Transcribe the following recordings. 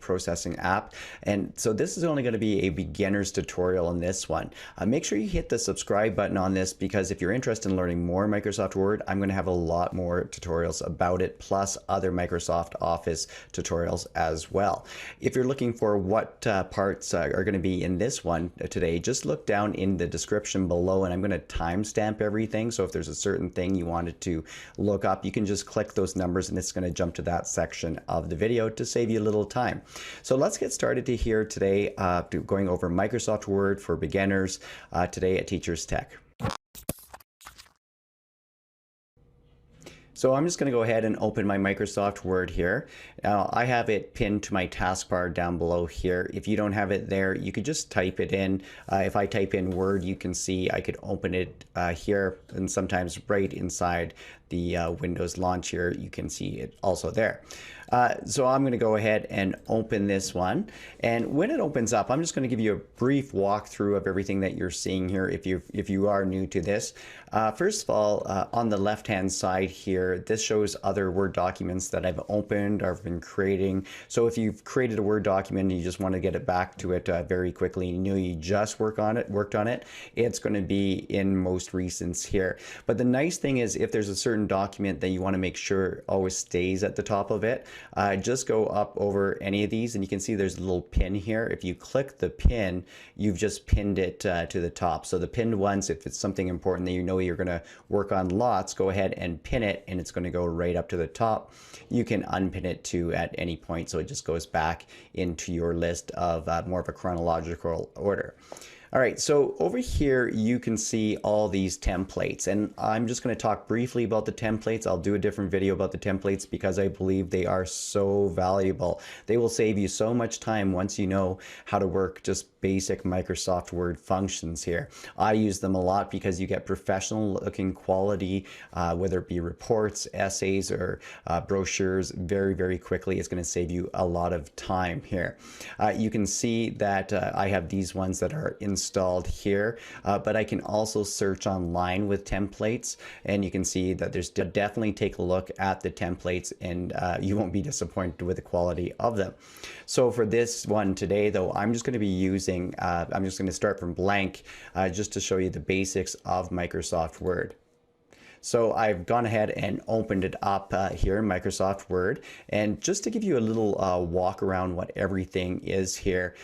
processing app. And so this is only going to be a beginner's tutorial on this one. Make sure you hit the subscribe button on this, because if you're interested in learning more Microsoft Word, I'm going to have a lot more tutorials about it, plus other Microsoft Office tutorials as well. If you're looking for what parts are going to be in this one today, just look down in the description below, and I'm going to timestamp everything. So if there's a certain thing you wanted to look up, you can just click those numbers and it's going to jump to that section of the video to save you a little time. So let's get started here today, going over Microsoft Word for beginners today at Teachers Tech. So I'm just going to go ahead and open my Microsoft Word here. Now I have it pinned to my taskbar down below here. If you don't have it there, you could just type it in. If I type in Word, you can see I could open it here, and sometimes right inside the Windows launch here, you can see it also there. So I'm going to go ahead and open this one, and when it opens up, I'm just going to give you a brief walkthrough of everything that you're seeing here if you are new to this. First of all, on the left hand side here, this shows other Word documents that I've opened or I've been creating. So if you've created a Word document and you just want to get it back to it very quickly, you know you just worked on it, it's going to be in most recents here. But the nice thing is, if there's a certain document that you want to make sure always stays at the top of it, just go up over any of these and you can see there's a little pin here. If you click the pin, you've just pinned it to the top. So the pinned ones, if it's something important that you know you're going to work on lots, go ahead and pin it and it's going to go right up to the top. You can unpin it too at any point, so it just goes back into your list of more of a chronological order. All right, so over here you can see all these templates, and I'm just going to talk briefly about the templates. I'll do a different video about the templates because I believe they are so valuable. They will save you so much time once you know how to work just basic Microsoft Word functions here. I use them a lot because you get professional looking quality, whether it be reports, essays, or brochures very, very quickly. It's going to save you a lot of time here. You can see that I have these ones that are installed here, but I can also search online with templates, and you can see that there's definitely take a look at the templates, and you won't be disappointed with the quality of them. So for this one today though, I'm just going to be using I'm just going to start from blank just to show you the basics of Microsoft Word. So I've gone ahead and opened it up here in Microsoft Word, and just to give you a little walk around what everything is here,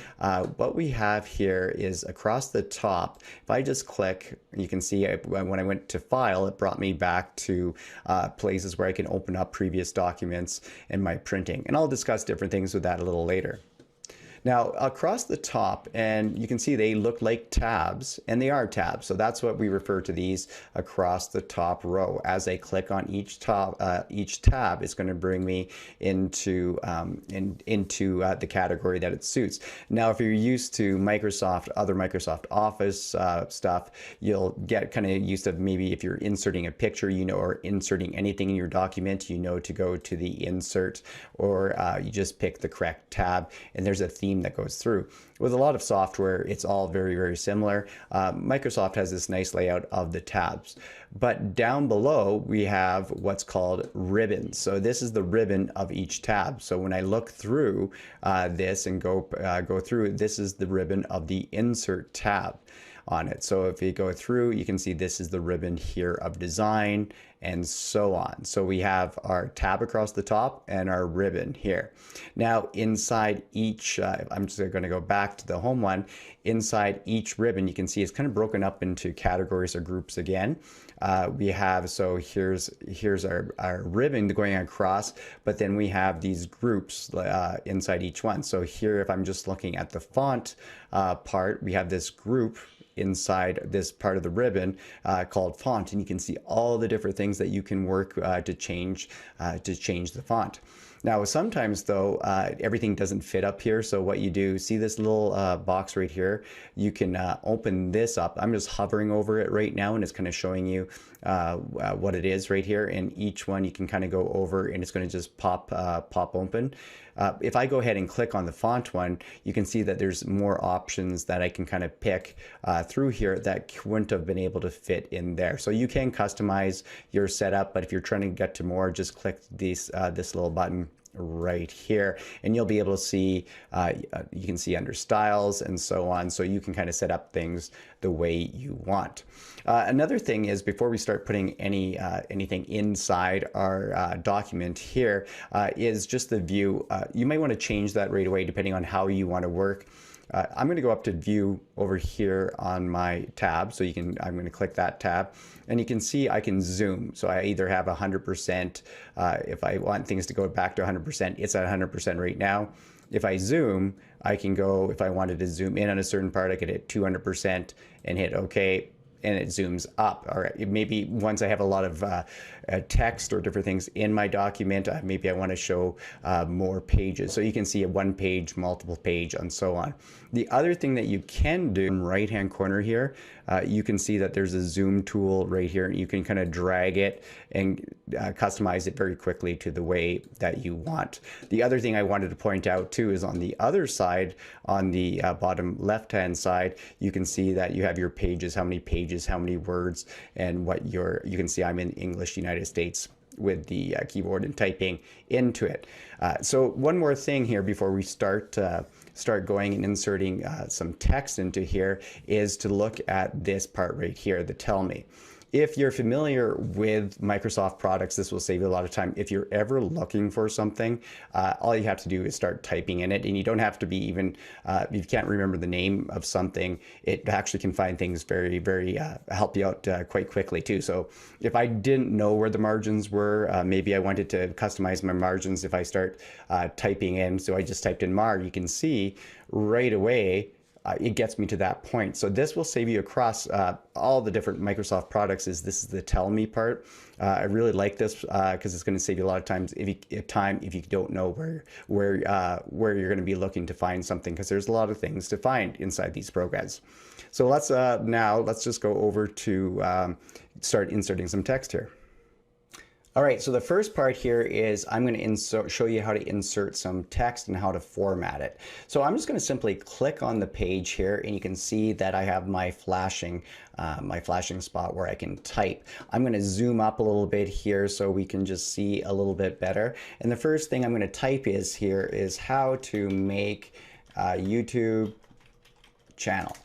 what we have here is across the top. If I just click, you can see when I went to File, it brought me back to places where I can open up previous documents and my printing, and I'll discuss different things with that a little later. Now across the top, and you can see they look like tabs, and they are tabs, so that's what we refer to these across the top row. As I click on each tab, it's going to bring me into the category that it suits. Now if you're used to other Microsoft Office stuff, you'll get kind of used to, maybe if you're inserting a picture, or inserting anything in your document, to go to the insert, or you just pick the correct tab, and there's a theme that goes through. With a lot of software, it's all very, very similar. Microsoft has this nice layout of the tabs, but down below we have what's called ribbons. So this is the ribbon of each tab. So when I look through this and go through, this is the ribbon of the insert tab on it. So if you go through, you can see this is the ribbon here of design, and so on. So we have our tab across the top and our ribbon here. Now inside each, I'm just going to go back to the home one. Inside each ribbon, you can see it's kind of broken up into categories or groups again. We have, so here's our ribbon going across, but then we have these groups inside each one. So here, if I'm just looking at the font part, we have this group inside this part of the ribbon called font, and you can see all the different things that you can work to change the font. Now sometimes though, everything doesn't fit up here, so what you do, see this little box right here, you can open this up. I'm just hovering over it right now, and it's kind of showing you what it is right here, and each one you can kind of go over, and it's going to just pop open. If I go ahead and click on the font one, you can see that there's more options that I can kind of pick through here that wouldn't have been able to fit in there. So you can customize your setup, but if you're trying to get to more, just click this little button right here, and you'll be able to see, you can see under styles and so on, so you can kind of set up things the way you want. Another thing is, before we start putting anything inside our document here, is just the view. You might want to change that right away depending on how you want to work. I'm going to go up to view over here on my tab, so I'm going to click that tab, and you can see I can zoom. So I either have 100%, if I want things to go back to 100%, it's at 100% right now. If I zoom, I can go, if I wanted to zoom in on a certain part, I could hit 200% and hit OK, and it zooms up. Or maybe once I have a lot of text or different things in my document, maybe I want to show more pages. So you can see a one page, multiple page, and so on. The other thing that you can do in the right hand corner here, you can see that there's a zoom tool right here. You can kind of drag it and customize it very quickly to the way that you want. The other thing I wanted to point out too is on the other side, on the bottom left hand side, you can see that you have your pages, how many pages, how many words, and what you can see I'm in English United States with the keyboard and typing into it. So one more thing here before we start going and inserting some text into here is to look at this part right here, the tell me. If you're familiar with Microsoft products, this will save you a lot of time. If you're ever looking for something, all you have to do is start typing in it, and you don't have to be even, if you can't remember the name of something, it actually can find things very, very, help you out quite quickly too. So if I didn't know where the margins were, maybe I wanted to customize my margins. If I start typing in, so I just typed in MAR, you can see right away, it gets me to that point. So this will save you across all the different Microsoft products. This is the tell me part. I really like this because it's going to save you a lot of times if you don't know where you're going to be looking to find something, because there's a lot of things to find inside these programs. So let's just go over to start inserting some text here. All right, so the first part here is I'm going to show you how to insert some text and how to format it. So I'm just going to simply click on the page here, and you can see that I have my flashing spot where I can type. I'm going to zoom up a little bit here so we can just see a little bit better. And the first thing I'm going to type is how to make a YouTube channel.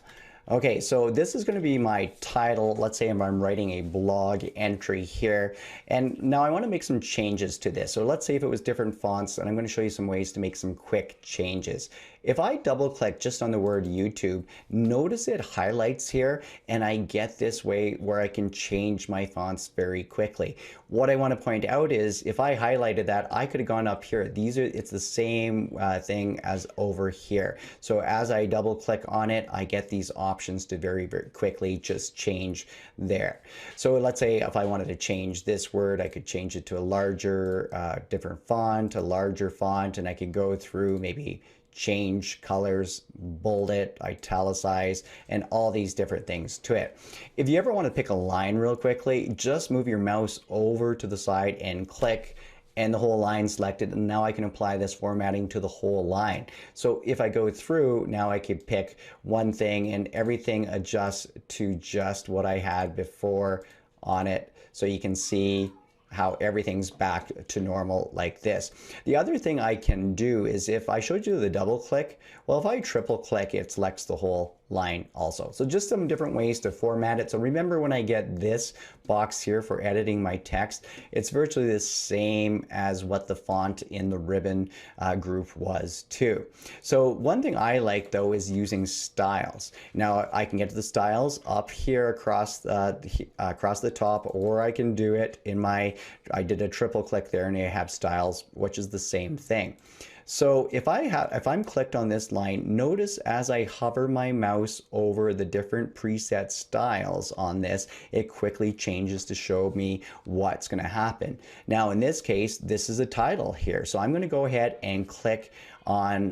Okay, so this is going to be my title. Let's say I'm writing a blog entry here. And now I want to make some changes to this. So let's say if it was different fonts, and I'm going to show you some ways to make some quick changes. If I double click just on the word YouTube, notice it highlights here, and I get this way where I can change my fonts very quickly. What I want to point out is if I highlighted that, I could have gone up here. It's the same thing as over here. So as I double click on it, I get these options to very, very quickly just change there. So let's say if I wanted to change this word, I could change it to a larger, different font, a larger font, and I could go through maybe change colors, bold it, italicize, and all these different things to it. If you ever want to pick a line real quickly, just move your mouse over to the side and click, and the whole line selected, and now I can apply this formatting to the whole line. So if I go through, now I could pick one thing and everything adjusts to just what I had before on it. So you can see how everything's back to normal like this. The other thing I can do is if I showed you the double click, well, if I triple click, it selects the whole line also. So just some different ways to format it. So remember, when I get this box here for editing my text, it's virtually the same as what the font in the ribbon group was too. So one thing I like though is using styles. Now I can get to the styles up here across the top, or I can do it in I did a triple click there and I have styles, which is the same thing. So if I'm clicked on this line, notice as I hover my mouse over the different preset styles on this, it quickly changes to show me what's going to happen. Now in this case, this is a title here. So I'm going to go ahead and click on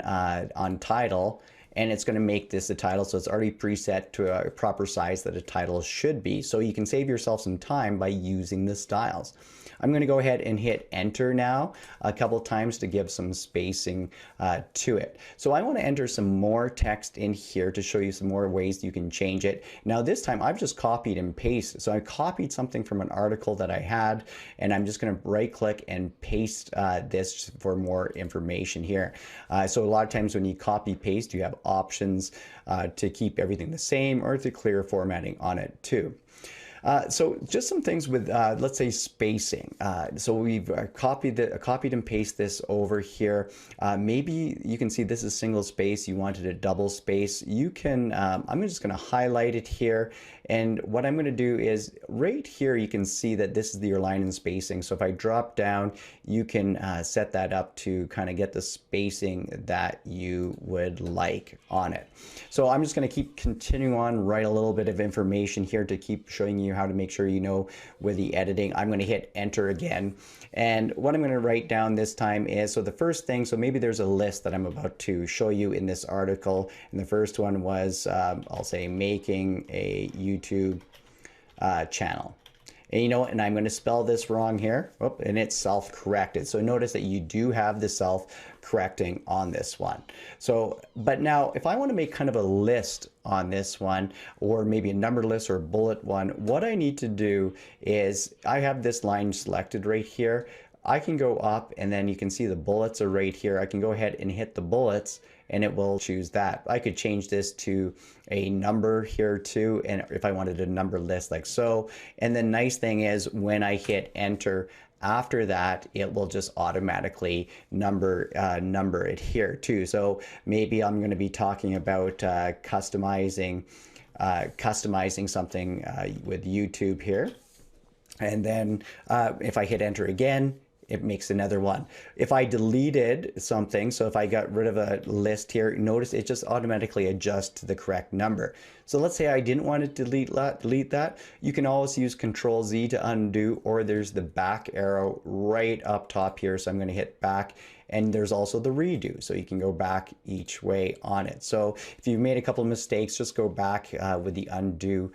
title, and it's going to make this the title. So it's already preset to a proper size that a title should be. So you can save yourself some time by using the styles. I'm going to go ahead and hit enter now a couple times to give some spacing to it. So I want to enter some more text in here to show you some more ways you can change it. Now this time I've just copied and pasted. So I copied something from an article that I had, and I'm just going to right click and paste this for more information here. So a lot of times when you copy paste, you have options to keep everything the same or to clear formatting on it too. So just some things with, let's say, spacing. So we've copied and pasted this over here. Maybe you can see this is single space. You wanted a double space. You can, I'm just going to highlight it here. And what I'm going to do is right here, you can see that this is your line and spacing. So if I drop down, you can set that up to kind of get the spacing that you would like on it. So I'm just going to keep continuing on, write a little bit of information here to keep showing you how to make sure you know with the editing. I'm going to hit enter again. And what I'm going to write down this time is, so the first thing, so maybe there's a list that I'm about to show you in this article. And the first one was, I'll say, making a YouTube channel. And you know what, and I'm going to spell this wrong here. Oh, and it's self-corrected. So notice that you do have the self-correcting on this one. So, but now if I want to make kind of a list on this one, or maybe a numbered list or a bullet one, what I need to do is I have this line selected right here. I can go up and then you can see the bullets are right here. I can go ahead and hit the bullets and it will choose that. I could change this to a number here too, and if I wanted a number list like so. And the nice thing is when I hit enter, after that, it will just automatically number it here too. So maybe I'm going to be talking about customizing something with YouTube here. And then if I hit enter again, it makes another one. If I deleted something, so if I got rid of a list here, notice it just automatically adjusts to the correct number. So let's say I didn't want to delete that. You can always use Control Z to undo, or there's the back arrow right up top here. So I'm going to hit back, and there's also the redo. So you can go back each way on it. So if you've made a couple of mistakes, just go back with the undo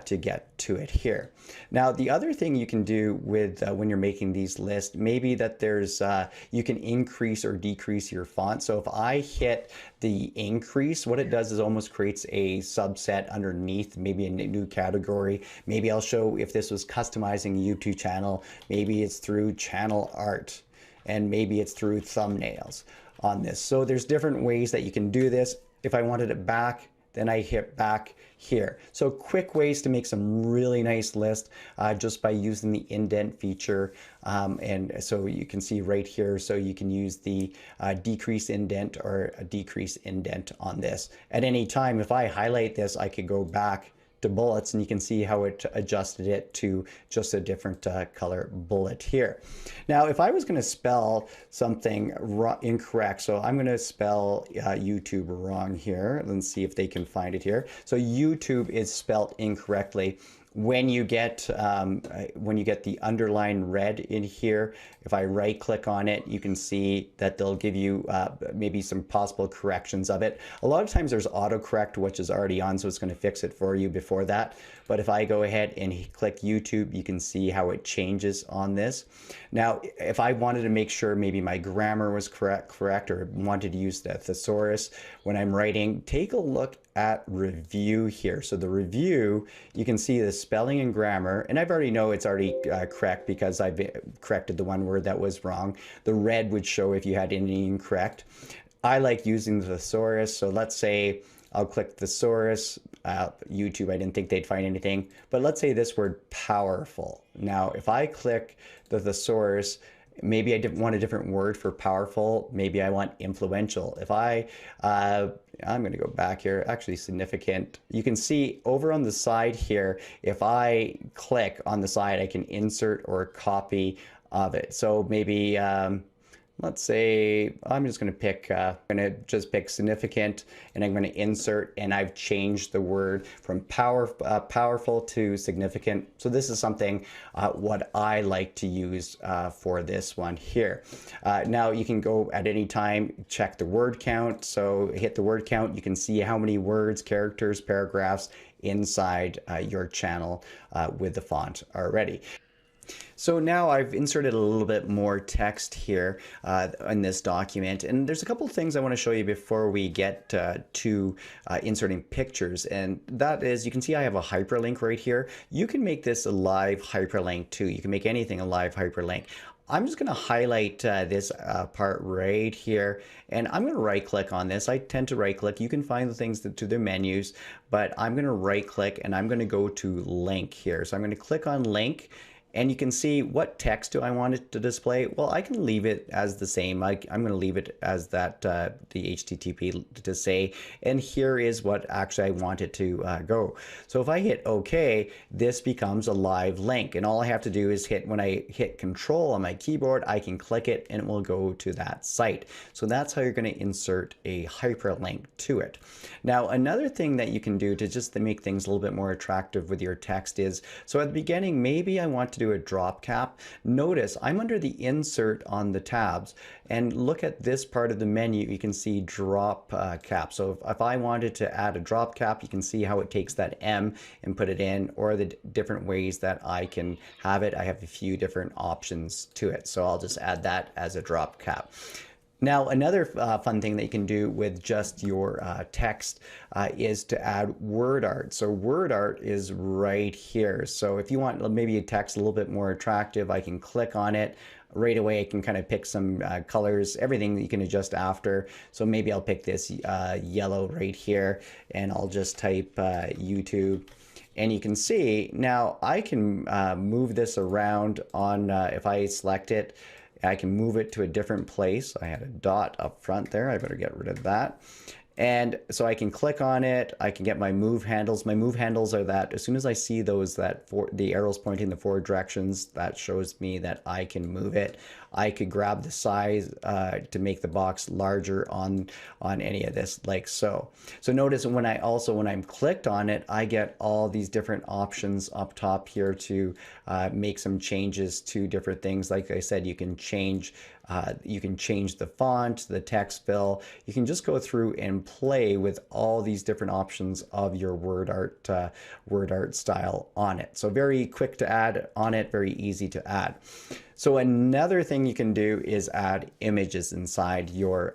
to get to it here. Now, the other thing you can do with when you're making these lists, maybe that there's, you can increase or decrease your font. So if I hit the increase, what it does is almost creates a subset underneath, maybe a new category. Maybe I'll show if this was customizing a YouTube channel, maybe it's through channel art, and maybe it's through thumbnails on this. So there's different ways that you can do this. If I wanted it back, then I hit back here. So quick ways to make some really nice lists just by using the indent feature. And so you can see right here, so you can use the decrease indent or a decrease indent on this. At any time, if I highlight this, I could go back to bullets, and you can see how it adjusted it to just a different color bullet here. Now, if I was going to spell something incorrect, so I'm going to spell YouTube wrong here. Let's see if they can find it here. So YouTube is spelled incorrectly. When you get the underline red in here, if I right click on it, you can see that they'll give you maybe some possible corrections of it. A lot of times there's autocorrect, which is already on, so it's going to fix it for you before that. But if I go ahead and click YouTube, you can see how it changes on this. Now, if I wanted to make sure maybe my grammar was correct or wanted to use the thesaurus when I'm writing, take a look at review here. So the review, you can see the spelling and grammar, and I've already know it's already correct because I've corrected the one word that was wrong. The red would show if you had any incorrect. I like using the thesaurus, so let's say I'll click thesaurus. YouTube, I didn't think they'd find anything, but let's say this word powerful. Now, if I click the thesaurus, maybe I want a different word for powerful. Maybe I want influential. If I'm going to go back here, actually significant. You can see over on the side here, if I click on the side, I can insert or copy of it. So maybe let's say I'm just going to pick, just pick significant, and I'm going to insert, and I've changed the word from powerful to significant. So this is something what I like to use for this one here. Now you can go at any time, check the word count. So hit the word count, you can see how many words, characters, paragraphs inside your channel with the font already. So now I've inserted a little bit more text here in this document, and there's a couple of things I want to show you before we get to inserting pictures, and that is, you can see I have a hyperlink right here. You can make this a live hyperlink too. You can make anything a live hyperlink. I'm just going to highlight this part right here, and I'm going to right click on this. I tend to right click. You can find the things to the menus, but I'm going to right click and I'm going to go to link here. So I'm going to click on link. And you can see, what text do I want it to display? Well, I can leave it as the same. I'm going to leave it as that the HTTP to say, and here is what actually I want it to go. So if I hit OK, this becomes a live link, and all I have to do is when I hit Control on my keyboard, I can click it and it will go to that site. So that's how you're going to insert a hyperlink to it. Now, another thing that you can do to make things a little bit more attractive with your text is, so at the beginning, maybe I want to do a drop cap. Notice I'm under the insert on the tabs, and look at this part of the menu. You can see drop cap. So if I wanted to add a drop cap, you can see how it takes that M and put it in, or the different ways that I can have it. I have a few different options to it. So I'll just add that as a drop cap. Now, another fun thing that you can do with just your text is to add word art. So word art is right here. So if you want maybe a text a little bit more attractive, I can click on it. Right away, I can kind of pick some colors, everything that you can adjust after. So maybe I'll pick this yellow right here, and I'll just type YouTube. And you can see now I can move this around on, if I select it, I can move it to a different place. I had a dot up front there. I better get rid of that. And so I can click on it. I can get my move handles. My move handles are that as soon as I see those, the arrows pointing the forward directions, that shows me that I can move it. I could grab the size to make the box larger on any of this, like so. So notice when I'm clicked on it, I get all these different options up top here to make some changes to different things. Like I said, you can change the font, the text fill. You can just go through and play with all these different options of your word art style on it. So very quick to add on it, very easy to add. So another thing you can do is add images inside your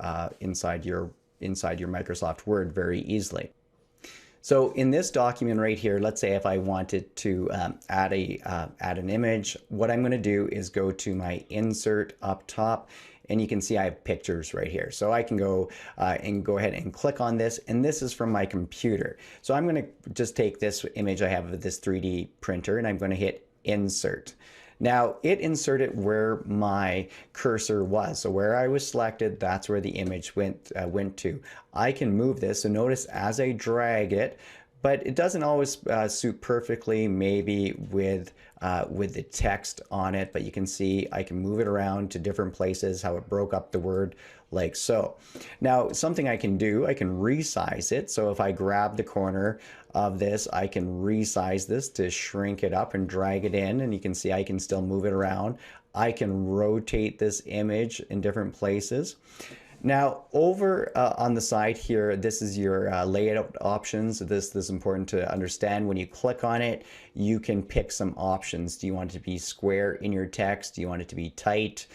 Microsoft Word very easily. So in this document right here, let's say if I wanted to add an image, what I'm going to do is go to my insert up top, and you can see I have pictures right here. So I can go ahead and click on this, and this is from my computer. So I'm going to just take this image I have of this 3D printer, and I'm going to hit insert. Now it inserted where my cursor was. So where I was selected, that's where the image went to. I can move this. So notice as I drag it, but it doesn't always suit perfectly maybe with the text on it, but you can see I can move it around to different places, how it broke up the word like so. Now something I can do, I can resize it. So if I grab the corner of this, I can resize this to shrink it up and drag it in, and you can see I can still move it around. I can rotate this image in different places. Now over on the side here, this is your layout options. This is important to understand. When you click on it, you can pick some options. Do you want it to be square in your text? Do you want it to be tight?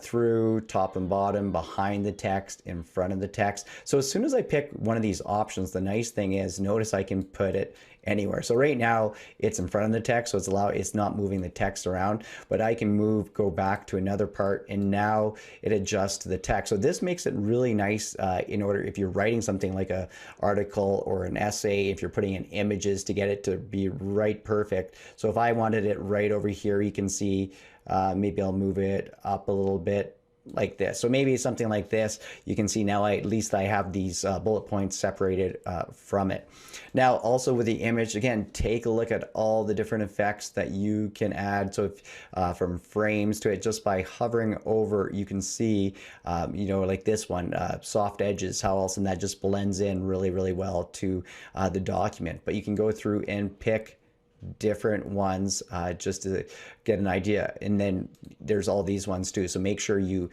Through, top and bottom, behind the text, in front of the text. So as soon as I pick one of these options, the nice thing is, notice I can put it anywhere. So right now it's in front of the text, so it's not moving the text around, but I can go back to another part, and now it adjusts the text. So this makes it really nice if you're writing something like an article or an essay, if you're putting in images, to get it to be right perfect. So if I wanted it right over here, you can see maybe I'll move it up a little bit. like this. So maybe something like this. You can see now at least I have these bullet points separated from it. Now also with the image, again, take a look at all the different effects that you can add. So if, from frames to it, just by hovering over, you can see, you know, like this one, soft edges, how else, and that just blends in really, really well to the document. But you can go through and pick different ones just to get an idea, and then there's all these ones too, so make sure you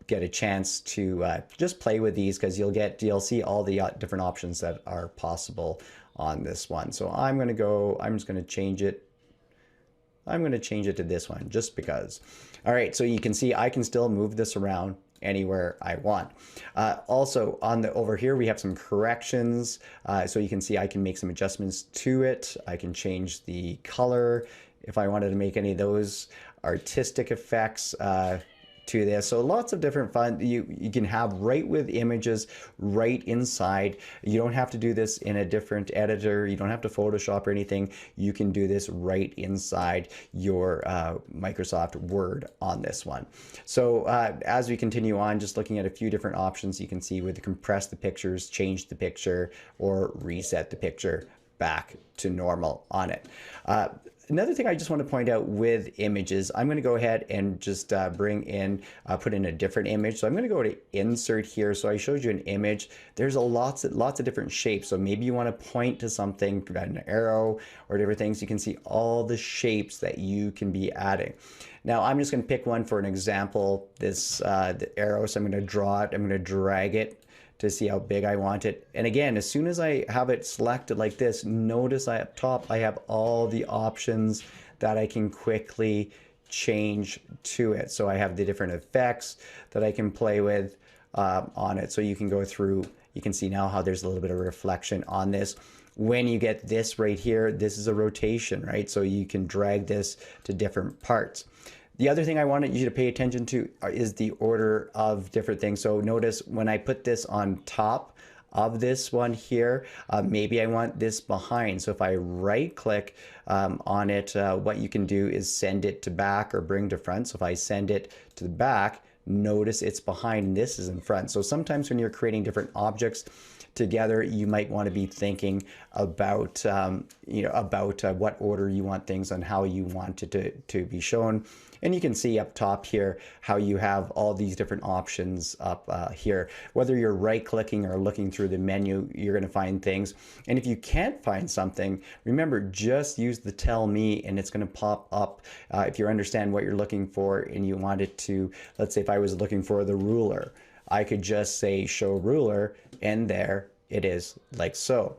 get a chance to just play with these, because you'll see all the different options that are possible on this one. So I'm just going to change it. I'm going to change it to this one just because. All right, so you can see I can still move this around anywhere I want. Also over here we have some corrections, so you can see I can make some adjustments to it. I can change the color if I wanted to make any of those artistic effects to this. So lots of different fun you can have right with images right inside. You don't have to do this in a different editor. You don't have to Photoshop or anything. You can do this right inside your Microsoft Word on this one. So as we continue on, just looking at a few different options, you can see with the compress the pictures, change the picture, or reset the picture back to normal on it. Another thing I just want to point out with images, I'm going to go ahead and just put in a different image. So I'm going to go to insert here. So I showed you an image. There's lots of different shapes. So maybe you want to point to something, an arrow or different things. You can see all the shapes that you can be adding. Now I'm just going to pick one for an example, the arrow. So I'm going to draw it. I'm going to drag it to see how big I want it. And again, as soon as I have it selected like this, notice up top I have all the options that I can quickly change to it. So I have the different effects that I can play with on it. So you can go through, you can see now how there's a little bit of reflection on this. When you get this right here, this is a rotation, right? So you can drag this to different parts. The other thing I wanted you to pay attention to is the order of different things. So notice when I put this on top of this one here, maybe I want this behind. So if I right click on it, what you can do is send it to back or bring to front. So if I send it to the back, notice it's behind and this is in front. So sometimes when you're creating different objects together, you might want to be thinking about what order you want things and how you want it to be shown. And you can see up top here how you have all these different options up here. Whether you're right clicking or looking through the menu, you're going to find things. And if you can't find something, remember, just use the tell me and it's going to pop up. If you understand what you're looking for and you want it to, let's say if I was looking for the ruler, I could just say show ruler, and there it is, like so.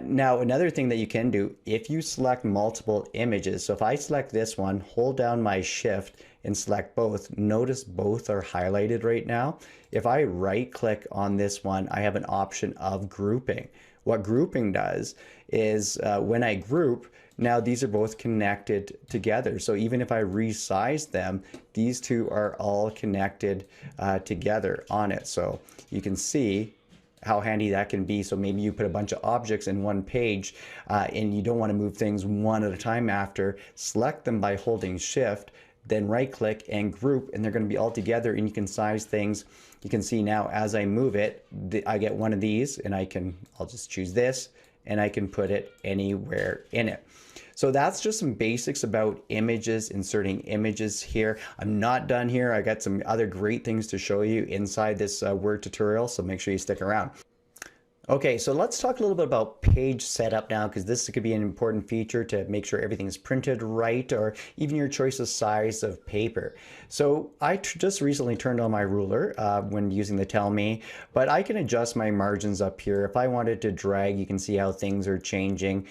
Now another thing that you can do, if you select multiple images, so if I select this one, hold down my shift and select both, notice both are highlighted right now. If I right click on this one, I have an option of grouping. What grouping does is when I group, now these are both connected together. So even if I resize them, these two are all connected together on it. So you can see how handy that can be. So maybe you put a bunch of objects in one page and you don't want to move things one at a time after, select them by holding shift, then right click and group, and they're going to be all together and you can size things. You can see now as I move it, I get one of these and I'll just choose this and I can put it anywhere in it. So that's just some basics about images, inserting images here. I'm not done here. I got some other great things to show you inside this Word tutorial, so make sure you stick around. Okay, so let's talk a little bit about page setup now, because this could be an important feature to make sure everything is printed right, or even your choice of size of paper. So I just recently turned on my ruler when using the Tell Me, but I can adjust my margins up here. If I wanted to drag, you can see how things are changing.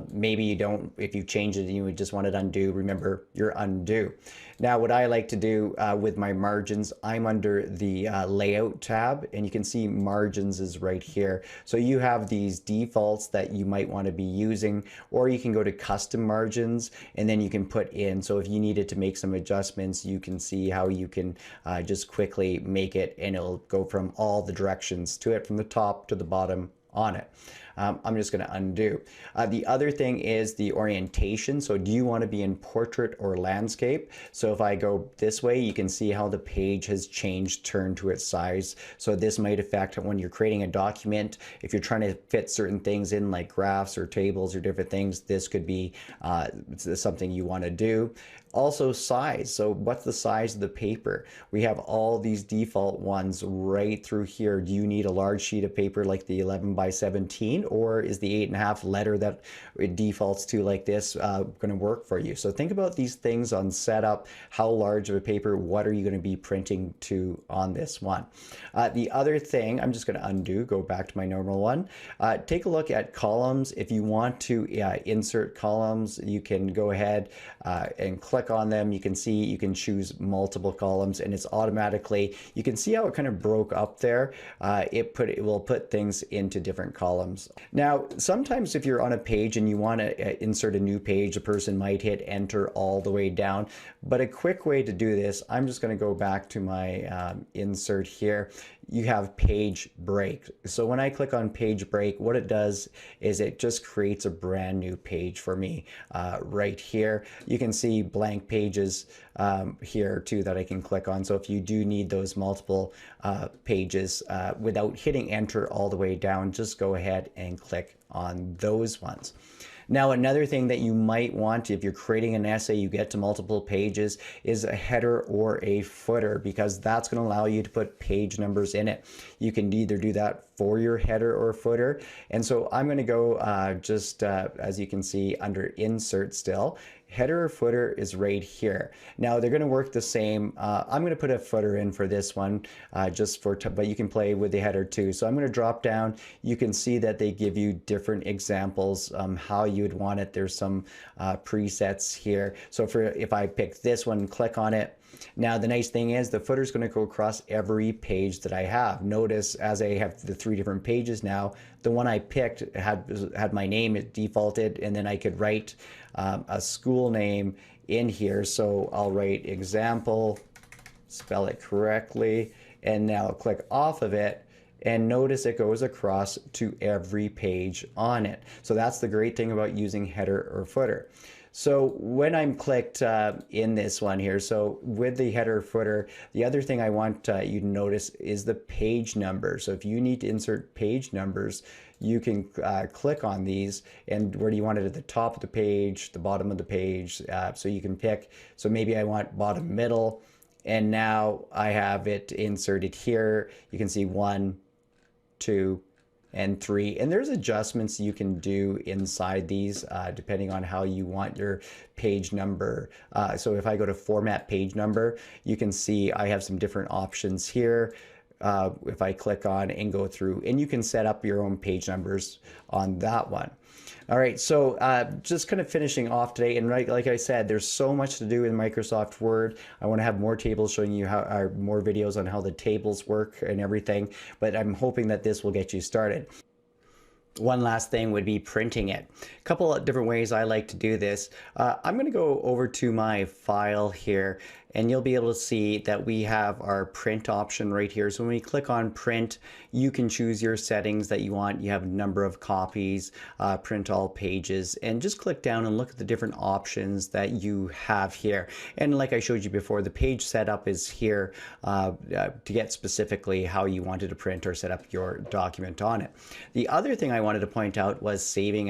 Maybe you don't, if you change it and you would just want it undo, remember your undo. Now what I like to do with my margins, I'm under the layout tab, and you can see margins is right here. So you have these defaults that you might want to be using, or you can go to custom margins and then you can put in. So if you needed to make some adjustments, you can see how you can just quickly make it, and it'll go from all the directions to it, from the top to the bottom on it. I'm just going to undo. The other thing is the orientation. So do you want to be in portrait or landscape? So if I go this way, you can see how the page has changed, turned to its size. So this might affect when you're creating a document. If you're trying to fit certain things in like graphs or tables or different things, this could be something you want to do. Also size. So what's the size of the paper? We have all these default ones right through here. Do you need a large sheet of paper like the 11 by 17, or is the 8.5 letter that it defaults to like this going to work for you? So think about these things on setup. How large of a paper? What are you going to be printing to on this one? The other thing, I'm just going to undo, go back to my normal one. Take a look at columns. If you want to insert columns, you can go ahead and click on them. You can see you can choose multiple columns, and it's automatically, you can see how it kind of broke up there. It will put things into different columns. Now sometimes if you're on a page and you want to insert a new page, a person might hit enter all the way down. But a quick way to do this, I'm just going to go back to my insert here. You have page break. So when I click on page break, what it does is it just creates a brand new page for me right here. You can see blank pages here too that I can click on. So if you do need those multiple pages without hitting enter all the way down, just go ahead and click on those ones. Now, another thing that you might want, if you're creating an essay, you get to multiple pages, is a header or a footer, because that's going to allow you to put page numbers in it. You can either do that for your header or footer. And so I'm going to go as you can see under insert still. Header or footer is right here. Now they're going to work the same. I'm going to put a footer in for this one but you can play with the header too. So I'm going to drop down. You can see that they give you different examples how you would want it. There's some presets here. So if I pick this one and click on it, now the nice thing is the footer is going to go across every page that I have. Notice as I have the 3 different pages now, the one I picked had my name, it defaulted, and then I could write a school name in here. So I'll write example, spell it correctly, and now I'll click off of it. And notice it goes across to every page on it. So that's the great thing about using header or footer. So when I'm clicked in this one here, so with the header footer, the other thing I want you to notice is the page number. So if you need to insert page numbers, you can click on these, and where do you want it, at the top of the page, the bottom of the page, so you can pick. So maybe I want bottom middle, and now I have it inserted here. You can see 1, 2, and 3, and there's adjustments you can do inside these depending on how you want your page number. So if I go to format page number, you can see I have some different options here. If I click on and go through, and you can set up your own page numbers on that one. All right, so just kind of finishing off today, and like I said, there's so much to do in Microsoft Word. I want to have more tables showing you more videos on how the tables work and everything, but I'm hoping that this will get you started. One last thing would be printing it. A couple of different ways I like to do this. I'm going to go over to my file here, and you'll be able to see that we have our print option right here. So when we click on print, you can choose your settings that you want. You have a number of copies, print all pages, and just click down and look at the different options that you have here. And like I showed you before, the page setup is here to get specifically how you wanted to print or set up your document on it. The other thing I wanted to point out was saving as